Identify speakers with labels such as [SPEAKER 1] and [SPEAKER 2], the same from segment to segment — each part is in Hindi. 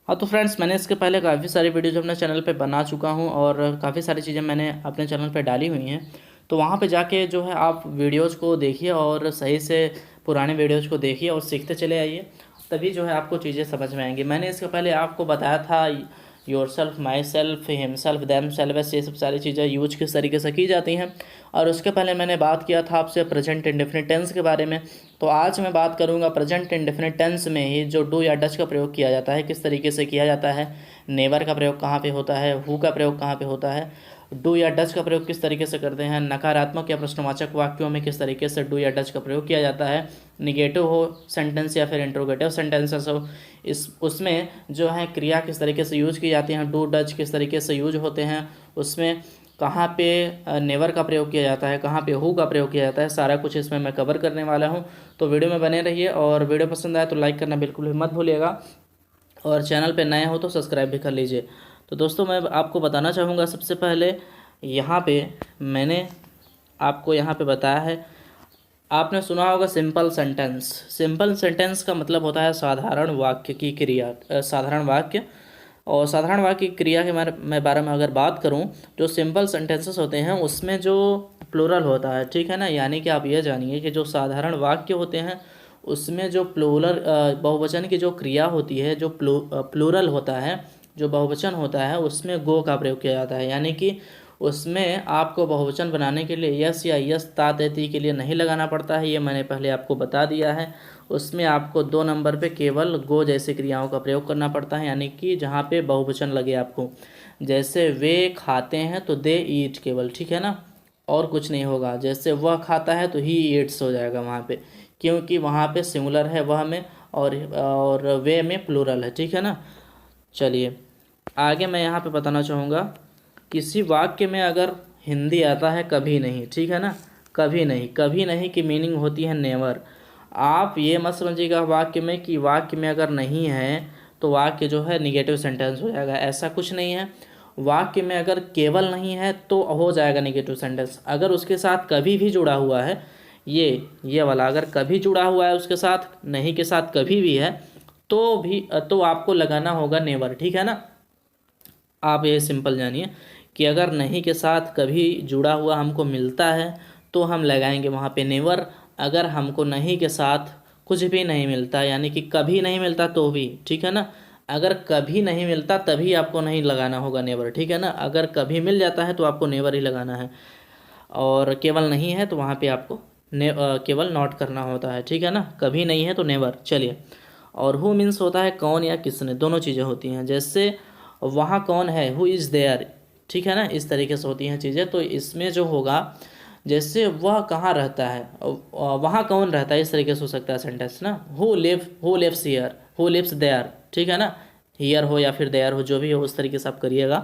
[SPEAKER 1] हाँ तो फ्रेंड्स, मैंने इसके पहले काफ़ी सारी वीडियोज अपने चैनल पे बना चुका हूँ और काफ़ी सारी चीज़ें मैंने अपने चैनल पे डाली हुई हैं। तो वहाँ पे जाके जो है आप वीडियोज़ को देखिए और सही से पुराने वीडियोज़ को देखिए और सीखते चले आइए, तभी जो है आपको चीज़ें समझ में आएंगी। मैंने इसके पहले आपको बताया था your self, my self, him self, them self, ये सब सारी चीज़ें यूज किस तरीके से की जाती हैं। और उसके पहले मैंने बात किया था आपसे प्रेजेंट इंडेफिनिट टेंस के बारे में। तो आज मैं बात करूंगा प्रेजेंट इंडेफिनिट टेंस में ही जो डू या डच का प्रयोग किया जाता है किस तरीके से किया जाता है, नेवर का प्रयोग कहाँ पे होता है, हु का प्रयोग कहाँ पे होता है, डू या डच का प्रयोग किस तरीके से करते हैं, नकारात्मक या प्रश्नवाचक वाक्यों में किस तरीके से डू या डच का प्रयोग किया जाता है, निगेटिव हो सेंटेंस या फिर इंट्रोगेटिव सेंटेंसेस हो इस उसमें जो है क्रिया किस तरीके से यूज की जाती हैं, डू डच किस तरीके से यूज होते हैं, उसमें कहाँ पे नेवर का प्रयोग किया जाता है, कहाँ पे हु का प्रयोग किया जाता है, सारा कुछ इसमें मैं कवर करने वाला हूँ। तो वीडियो में बने रहिए और वीडियो पसंद आए तो लाइक करना बिल्कुल भी मत भूलिएगा और चैनल पे नए हो तो सब्सक्राइब भी कर लीजिए। तो दोस्तों, मैं आपको बताना चाहूँगा सबसे पहले यहाँ पे मैंने आपको यहाँ पे बताया है, आपने सुना होगा सिंपल सेंटेंस। सिंपल सेंटेंस का मतलब होता है साधारण वाक्य की क्रिया, साधारण वाक्य। और साधारण वाक्य की क्रिया के बारे में अगर बात करूं, जो सिंपल सेंटेंसेस होते हैं उसमें जो प्लूरल होता है, ठीक है ना, यानी कि आप ये जानिए कि जो साधारण वाक्य होते हैं उसमें जो प्लूरल बहुवचन की जो क्रिया होती है, जो प्लूरल होता है, जो बहुवचन होता है उसमें गो का प्रयोग किया जाता है। यानी कि उसमें आपको बहुवचन बनाने के लिए यस या यस ता तैती के लिए नहीं लगाना पड़ता है, ये मैंने पहले आपको बता दिया है। उसमें आपको 2 नंबर पे केवल गो जैसी क्रियाओं का प्रयोग करना पड़ता है, यानी कि जहाँ पे बहुवचन लगे आपको, जैसे वे खाते हैं तो दे ईट केवल, ठीक है ना, और कुछ नहीं होगा। जैसे वह खाता है तो ही ईट्स हो जाएगा वहाँ पे, क्योंकि वहाँ पे सिंगुलर है वह में और वे में प्लूरल है, ठीक है ना। चलिए आगे मैं यहाँ पे बताना चाहूँगा, किसी वाक्य में अगर हिंदी आता है कभी नहीं, ठीक है ना, कभी नहीं, कभी नहीं की मीनिंग होती है नेवर। आप ये मत समझिएगा वाक्य में कि वाक्य में अगर नहीं है तो वाक्य जो है निगेटिव सेंटेंस हो जाएगा, ऐसा कुछ नहीं है। वाक्य में अगर केवल नहीं है तो हो जाएगा निगेटिव सेंटेंस। अगर उसके साथ कभी भी जुड़ा हुआ है, ये वाला अगर कभी जुड़ा हुआ है उसके साथ, नहीं के साथ कभी भी है तो आपको लगाना होगा नेवर, ठीक है ना। आप ये सिंपल जानिए कि अगर नहीं के साथ कभी जुड़ा हुआ हमको मिलता है तो हम लगाएंगे वहाँ पे नेवर। अगर हमको नहीं के साथ कुछ भी नहीं मिलता, यानी कि कभी नहीं मिलता तो भी, ठीक है ना, अगर कभी नहीं मिलता तभी आपको नहीं लगाना होगा नेवर, ठीक है ना। अगर कभी मिल जाता है तो आपको नेवर ही लगाना है, और केवल नहीं है तो वहाँ पे आपको केवल नॉट करना होता है, ठीक है ना। कभी नहीं है तो नेवर। चलिए, और हु मीन्स होता है कौन या किसने, दोनों चीज़ें होती हैं। जैसे वहाँ कौन है, हु इज़ देयर, ठीक है ना, इस तरीके से होती हैं चीज़ें। तो इसमें जो होगा, जैसे वह कहाँ रहता है, वहाँ कौन रहता है, इस तरीके से हो सकता है सेंटेंस ना। Who lives here, who lives there, ठीक है ना, हियर हो या फिर देयर हो, जो भी हो उस तरीके से आप करिएगा।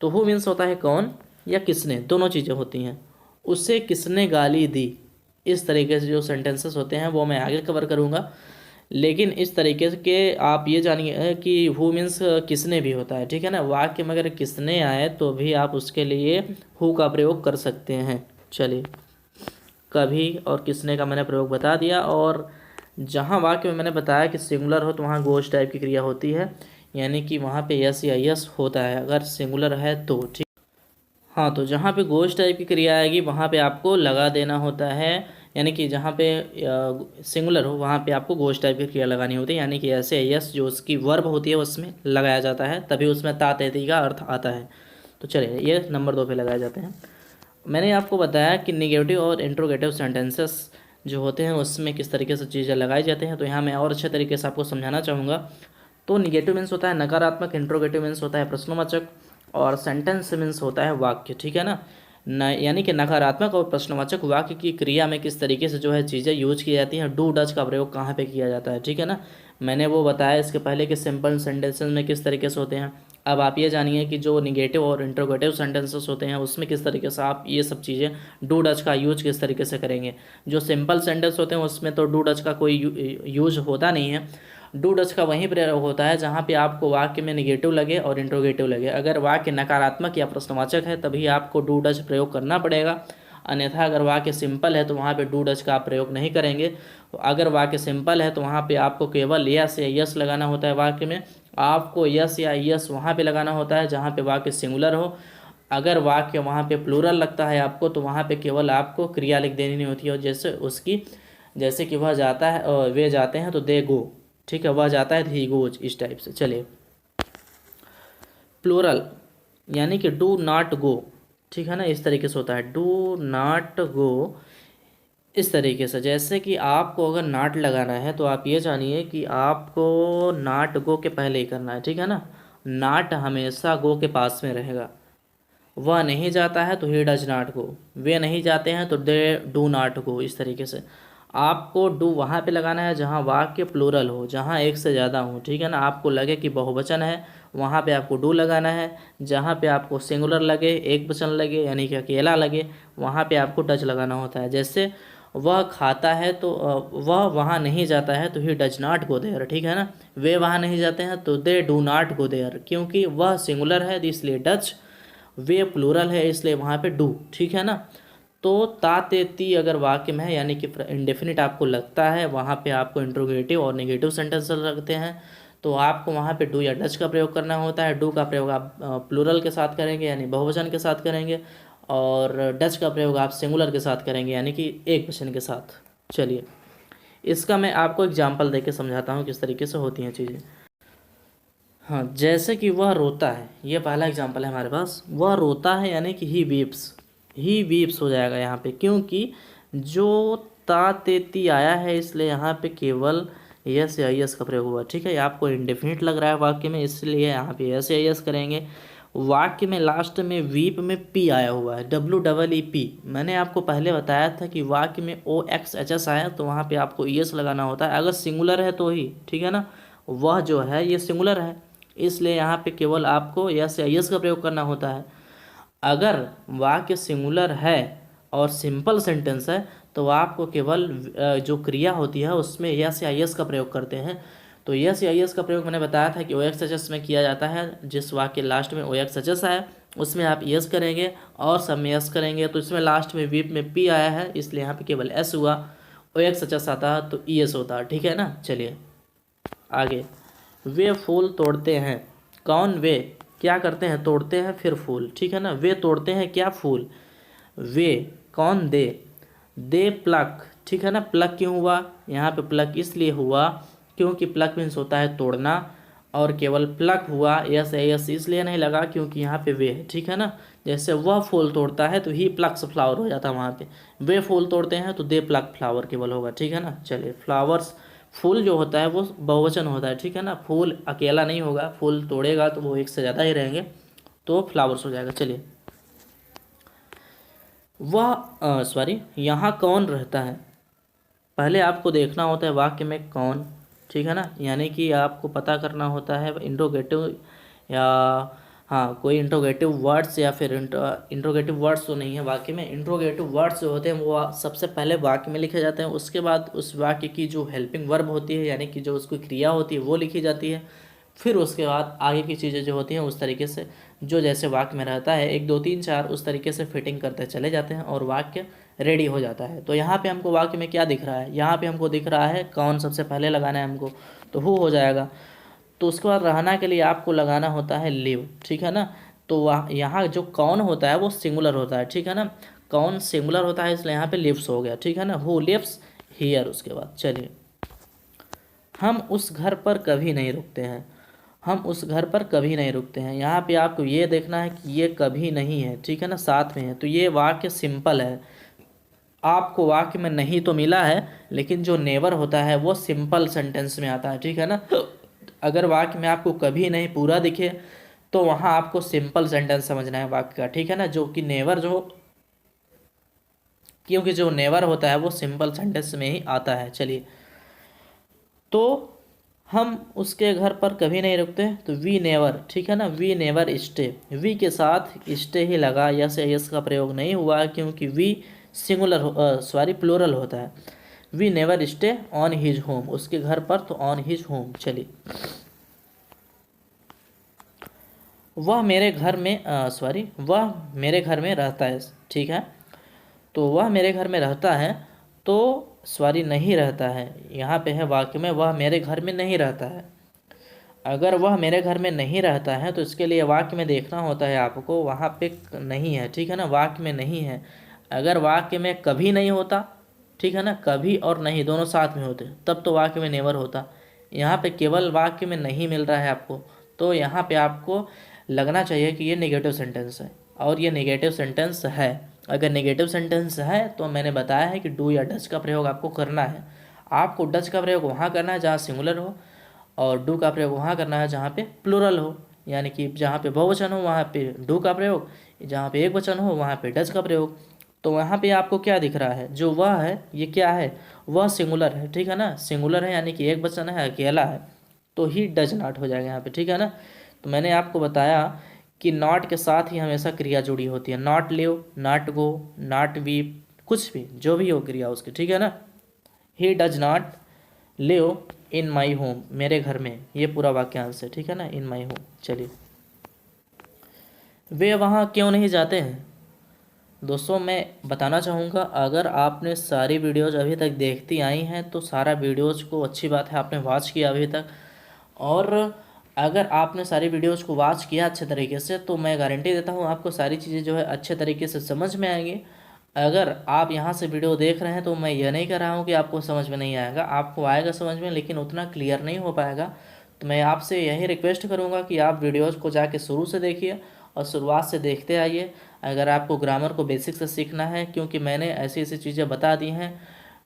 [SPEAKER 1] तो हु मीन्स होता है कौन या किसने, दोनों चीज़ें होती हैं। उसे किसने गाली दी, इस तरीके से जो सेंटेंसेस होते हैं वो मैं आगे कवर करूँगा। लेकिन इस तरीके के आप ये जानिए कि हु मीन्स किसने भी होता है, ठीक है ना। वाक्य में अगर किसने आए तो भी आप उसके लिए हु का प्रयोग कर सकते हैं। चलिए, कभी और किसने का मैंने प्रयोग बता दिया। और जहाँ वाक्य में मैंने बताया कि सिंगुलर हो तो वहाँ गोश टाइप की क्रिया होती है, यानी कि वहाँ पे यस या यस होता है अगर सिंगुलर है तो, ठीक। हाँ, तो जहाँ पे गोश टाइप की क्रिया आएगी वहाँ पे आपको लगा देना होता है, यानी कि जहाँ पे सिंगुलर हो वहाँ पे आपको गोश टाइप की क्रिया लगानी होती है, यानी कि ऐसे यस जो उसकी वर्ब होती है उसमें लगाया जाता है, तभी उसमें ता तैती का अर्थ आता है। तो चलिए, ये नंबर 2 पे लगाए जाते हैं। मैंने आपको बताया कि निगेटिव और इंट्रोगेटिव सेंटेंसेस जो होते हैं उसमें किस तरीके से चीज़ें लगाई जाती हैं। तो यहाँ मैं और अच्छे तरीके से आपको समझाना चाहूँगा। तो निगेटिव मीन्स होता है नकारात्मक, इंट्रोगेटिव मीन्स होता है प्रश्नवाचक, और सेंटेंस मीन्स होता है वाक्य, ठीक है ना। यानी कि नकारात्मक और प्रश्नवाचक वाक्य की क्रिया में किस तरीके से जो है चीज़ें यूज की जाती हैं, डू डच का प्रयोग कहाँ पे किया जाता है, ठीक है ना। मैंने वो बताया इसके पहले कि सिंपल सेंटेंसेस में किस तरीके से होते हैं। अब आप ये जानिए कि जो निगेटिव और इंट्रोगेटिव सेंटेंसेस होते हैं उसमें किस तरीके से आप ये सब चीज़ें डू डच का यूज किस तरीके से करेंगे। जो सिंपल सेंटेंस होते हैं उसमें तो डू डच का कोई यूज होता नहीं है। डू डच का वहीं प्रयोग होता है जहाँ पे आपको वाक्य में निगेटिव लगे और इंट्रोगेटिव लगे। अगर वाक्य नकारात्मक या प्रश्नवाचक है तभी आपको डू डच प्रयोग करना पड़ेगा, अन्यथा अगर वाक्य सिंपल है तो वहाँ पे डू डच का आप प्रयोग नहीं करेंगे। तो अगर वाक्य सिंपल है तो वहाँ पे आपको केवल यस या यस लगाना होता है वाक्य में, आपको यस या यस वहाँ पे लगाना होता है जहाँ पे वाक्य सिंगुलर हो। अगर वाक्य वहाँ पे प्लूरल लगता है आपको तो वहाँ पे केवल आपको क्रिया लिख देनी होती है, और जैसे कि वह जाता है वे जाते हैं तो दे गो, ठीक है, वह जाता है तो ही गोज, इस टाइप से। चलिए, प्लूरल यानी कि डू नॉट गो, ठीक है ना, इस तरीके से होता है, डू नॉट गो, इस तरीके से। जैसे कि आपको अगर नाट लगाना है तो आप ये जानिए कि आपको नाट गो के पहले ही करना है, ठीक है ना। नाट हमेशा गो के पास में रहेगा। वह नहीं जाता है तो ही डज नॉट गो, वे नहीं जाते हैं तो दे डू नॉट गो, इस तरीके से। आपको डू वहाँ पे लगाना है जहाँ वाक्य प्लूरल हो, जहाँ एक से ज़्यादा हो, ठीक है ना। आपको लगे कि बहुवचन है, वहाँ पे आपको डू लगाना है। जहाँ पे आपको सिंगुलर लगे, एक वचन लगे यानी कि अकेला लगे, वहाँ पे आपको डज लगाना होता है। जैसे वह खाता है तो वह वहाँ नहीं जाता है तो he does not go there, ठीक है ना। वे वहाँ नहीं जाते हैं तो they do not go there, क्योंकि वह सिंगुलर है इसलिए डज, वे प्लूरल है इसलिए वहाँ पे डू, ठीक है ना। तो ता ते ती अगर वाक्य में है यानी कि इंडेफिनिट आपको लगता है, वहाँ पे आपको इंट्रोगेटिव और नेगेटिव सेंटेंस लगते हैं, तो आपको वहाँ पे डू या डच का प्रयोग करना होता है। डू का प्रयोग आप प्लूरल के साथ करेंगे यानी बहुवचन के साथ करेंगे, और डच का प्रयोग आप सिंगुलर के साथ करेंगे यानी कि एक वचन के साथ। चलिए, इसका मैं आपको एग्जाम्पल दे के समझाता हूँ किस तरीके से होती हैं चीज़ें। हाँ, जैसे कि वह रोता है, ये पहला एग्जाम्पल है हमारे पास। वह रोता है यानी कि ही वीप्स हो जाएगा यहाँ पे, क्योंकि जो ता ते ती आया है इसलिए यहाँ पे केवल यस या यस का प्रयोग हुआ, ठीक है। आपको इंडेफिनिट लग रहा है वाक्य में, इसलिए यहाँ पे यस या यस करेंगे। वाक्य में लास्ट में वीप में पी आया हुआ है, WEEP। मैंने आपको पहले बताया था कि वाक्य में OXHS आया तो वहाँ पे आपको ES लगाना होता है, अगर सिंगुलर है तो ही, ठीक है ना। वह जो है ये सिंगुलर है, इसलिए यहाँ पे केवल आपको यस या यस का प्रयोग करना होता है। अगर वाक्य सिंगुलर है और सिंपल सेंटेंस है तो आपको केवल जो क्रिया होती है उसमें यस या यस का प्रयोग करते हैं। तो यस या यस का प्रयोग मैंने बताया था कि OXHS में किया जाता है। जिस वाक्य लास्ट में OXHS है उसमें आप यस करेंगे और सब में यस करेंगे, तो इसमें लास्ट में वीप में पी आया है इसलिए यहाँ पे केवल एस हुआ। OXHS आता है तो ES होता है, ठीक है ना। चलिए आगे, वे फूल तोड़ते हैं। कौन? वे क्या करते हैं? तोड़ते हैं फिर फूल, ठीक है ना। वे तोड़ते हैं क्या? फूल। वे कौन? दे प्लक, ठीक है ना। प्लक क्यों हुआ यहाँ पे? प्लक इसलिए हुआ क्योंकि प्लक मीन्स होता है तोड़ना, और केवल प्लक हुआ, यस यस इसलिए नहीं लगा क्योंकि यहाँ पे वे है, ठीक है ना। जैसे वह फूल तोड़ता है तो ही प्लक्स फ्लावर हो जाता है वहाँ पे। वे फूल तोड़ते हैं तो दे प्लक फ्लावर केवल होगा, ठीक है ना। चलिए, फ्लावर्स, फूल जो होता है वो बहुवचन होता है, ठीक है ना। फूल अकेला नहीं होगा, फूल तोड़ेगा तो वो एक से ज़्यादा ही रहेंगे, तो फ्लावर्स हो जाएगा। चलिए, वह यहाँ कौन रहता है? पहले आपको देखना होता है वाक्य में कौन, ठीक है ना, यानी कि आपको पता करना होता है इंट्रोगेटिव या हाँ कोई इंट्रोगेटिव वर्ड्स, या फिर इंट्रोगेटिव वर्ड्स तो नहीं है वाक्य में। इंट्रोगेटिव वर्ड्स जो होते हैं वो सबसे पहले वाक्य में लिखे जाते हैं, उसके बाद उस वाक्य की जो हेल्पिंग वर्ब होती है यानी कि जो उसकी क्रिया होती है वो लिखी जाती है। फिर उसके बाद आगे की चीज़ें जो होती हैं उस तरीके से जो जैसे वाक्य में रहता है 1 2 3 4 उस तरीके से फिटिंग करते चले जाते हैं और वाक्य रेडी हो जाता है। तो यहाँ पे हमको वाक्य में क्या दिख रहा है? यहाँ पे हमको दिख रहा है कौन सबसे पहले लगाना है हमको, तो हु हो जाएगा। तो उसके बाद रहना के लिए आपको लगाना होता है लिव, ठीक है ना। तो वहाँ यहाँ जो कौन होता है वो सिंगुलर होता है, ठीक है ना। कौन सिंगुलर होता है इसलिए यहाँ पे लिव्स हो गया, ठीक है ना। Who lives here. उसके बाद चलिए, हम उस घर पर कभी नहीं रुकते हैं। हम उस घर पर कभी नहीं रुकते हैं, यहाँ पे आपको ये देखना है कि ये कभी नहीं है, ठीक है ना, साथ में है, तो ये वाक्य सिंपल है। आपको वाक्य में नहीं तो मिला है, लेकिन जो नेवर होता है वो सिंपल सेंटेंस में आता है, ठीक है ना। अगर वाक्य में आपको कभी नहीं पूरा दिखे तो वहाँ आपको सिंपल सेंटेंस समझना है वाक्य का, ठीक है ना। जो कि नेवर जो क्योंकि जो नेवर होता है वो सिंपल सेंटेंस में ही आता है। चलिए, तो हम उसके घर पर कभी नहीं रुकते तो वी नेवर, ठीक है ना। वी नेवर स्टे, वी के साथ स्टे ही लगा, यस या यस का प्रयोग नहीं हुआ क्योंकि वी प्लूरल होता है। We never stay on his home, उसके घर पर तो ऑन हिज होम। चलिए, वह मेरे घर में वह मेरे घर में रहता है, ठीक है। तो वह मेरे घर में रहता है तो नहीं रहता है, यहाँ पे है वाक्य में वह मेरे घर में नहीं रहता है। अगर वह मेरे घर में नहीं रहता है तो इसके लिए वाक्य में देखना होता है आपको, वहाँ पे नहीं है, ठीक है ना, वाक्य में नहीं है। अगर वाक्य में कभी नहीं होता, ठीक है ना, कभी और नहीं दोनों साथ में होते तब तो वाक्य में नेवर होता। यहाँ पे केवल वाक्य में नहीं मिल रहा है आपको, तो यहाँ पे आपको लगना चाहिए कि ये नेगेटिव सेंटेंस है, और ये नेगेटिव सेंटेंस है। अगर नेगेटिव सेंटेंस है तो मैंने बताया है कि डू या डज का प्रयोग आपको करना है। आपको डज का प्रयोग वहाँ करना है जहाँ सिंगुलर हो, और डू का प्रयोग वहाँ करना है जहाँ पे प्लूरल हो, यानी कि जहाँ पे बहुवचन हो वहाँ पे डू का प्रयोग, जहाँ पे एक वचन हो वहाँ पे डज का प्रयोग। तो वहाँ पे आपको क्या दिख रहा है, जो वह है ये क्या है, वह सिंगुलर है, ठीक है ना, सिंगुलर है यानी कि एक वचन है, अकेला है, तो ही डज नॉट हो जाएगा यहाँ पे, ठीक है ना। तो मैंने आपको बताया कि नॉट के साथ ही हमेशा क्रिया जुड़ी होती है, not live, not go, not weep, कुछ भी जो भी हो क्रिया उसकी, ठीक है ना। ही does not live in my home, मेरे घर में, ये पूरा वाक्यांश है, ठीक है ना, इन माई होम। चलिए, वे वहाँ क्यों नहीं जाते हैं। दोस्तों मैं बताना चाहूँगा, अगर आपने सारी वीडियोज़ अभी तक देखती आई हैं तो सारा वीडियोज़ को अच्छी बात है आपने वॉच किया अभी तक। और अगर आपने सारी वीडियोज़ को वॉच किया अच्छे तरीके से तो मैं गारंटी देता हूँ आपको सारी चीज़ें जो है अच्छे तरीके से समझ में आएंगी। अगर आप यहाँ से वीडियो देख रहे हैं तो मैं यह नहीं कह रहा हूँ कि आपको समझ में नहीं आएगा, आपको आएगा समझ में, लेकिन उतना क्लियर नहीं हो पाएगा। तो मैं आपसे यही रिक्वेस्ट करूँगा कि आप वीडियोज़ को जाके शुरू से देखिए और शुरुआत से देखते आइए। अगर आपको ग्रामर को बेसिक से सीखना है, क्योंकि मैंने ऐसी ऐसी चीज़ें बता दी हैं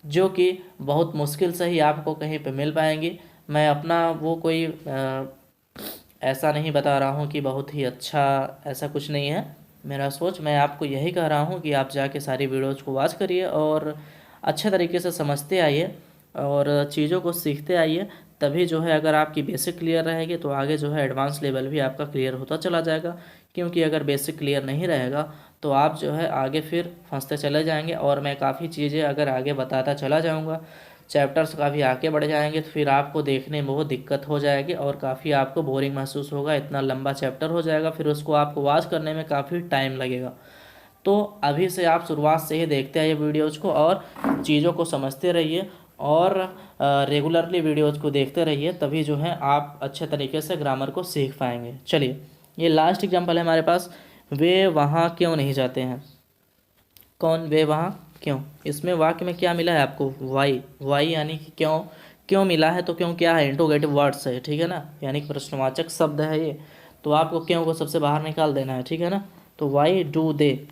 [SPEAKER 1] जो कि बहुत मुश्किल से ही आपको कहीं पे मिल पाएंगी। मैं अपना वो कोई ऐसा नहीं बता रहा हूँ कि बहुत ही अच्छा, ऐसा कुछ नहीं है मेरा सोच। मैं आपको यही कह रहा हूँ कि आप जाके सारी वीडियोज़ को वॉच करिए और अच्छे तरीके से समझते आइए और चीज़ों को सीखते आइए, तभी जो है अगर आपकी बेसिक क्लियर रहेगी तो आगे जो है एडवांस लेवल भी आपका क्लियर होता चला जाएगा। क्योंकि अगर बेसिक क्लियर नहीं रहेगा तो आप जो है आगे फिर फंसते चले जाएंगे, और मैं काफ़ी चीज़ें अगर आगे बताता चला जाऊँगा, चैप्टर्स काफ़ी आगे बढ़ जाएंगे तो फिर आपको देखने में बहुत दिक्कत हो जाएगी और काफ़ी आपको बोरिंग महसूस होगा, इतना लंबा चैप्टर हो जाएगा, फिर उसको आपको वॉच करने में काफ़ी टाइम लगेगा। तो अभी से आप शुरुआत से ही देखते आइए वीडियोज़ को और चीज़ों को समझते रहिए और रेगुलरली वीडियोज़ को देखते रहिए, तभी जो है आप अच्छे तरीके से ग्रामर को सीख पाएंगे। चलिए, ये लास्ट एग्जाम्पल है हमारे पास, वे वहाँ क्यों नहीं जाते हैं। कौन, वे वहाँ क्यों, इसमें वाक्य में क्या मिला है आपको, वाई, वाई यानी कि क्यों, क्यों मिला है, तो क्यों क्या है, इंट्रोगेटिव वर्ड्स है, ठीक है ना, यानी कि प्रश्नवाचक शब्द है ये, तो आपको क्यों को सबसे बाहर निकाल देना है, ठीक है ना। तो वाई डू दे,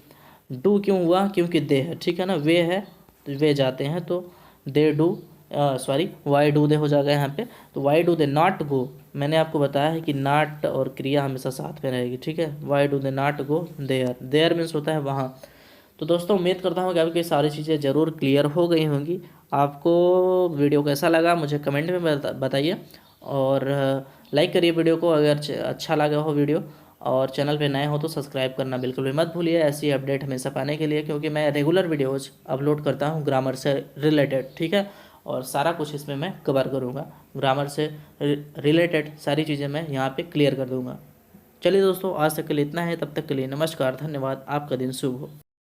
[SPEAKER 1] डू क्यों हुआ, क्योंकि दे है, ठीक है ना, वे है तो वे जाते हैं, तो they do, sorry Y do दे हो जाएगा यहाँ पे। तो वाई डू दे नॉट गो, मैंने आपको बताया है कि नॉट और क्रिया हमेशा साथ में रहेगी, ठीक है। Why do they not go there, there means होता है वहाँ। तो दोस्तों उम्मीद करता हूँ कि आपकी सारी चीज़ें ज़रूर क्लियर हो गई होंगी। आपको वीडियो कैसा लगा मुझे कमेंट में बताइए, और लाइक करिए वीडियो को अगर अच्छा लगा हो वीडियो, और चैनल पे नए हो तो सब्सक्राइब करना बिल्कुल भी मत भूलिए ऐसी अपडेट हमेशा पाने के लिए, क्योंकि मैं रेगुलर वीडियोज़ अपलोड करता हूँ ग्रामर से रिलेटेड, ठीक है, और सारा कुछ इसमें मैं कवर करूँगा, ग्रामर से रिलेटेड सारी चीज़ें मैं यहाँ पे क्लियर कर दूँगा। चलिए दोस्तों, आज तक के लिए इतना है, तब तक के लिए नमस्कार, धन्यवाद, आपका दिन शुभ हो।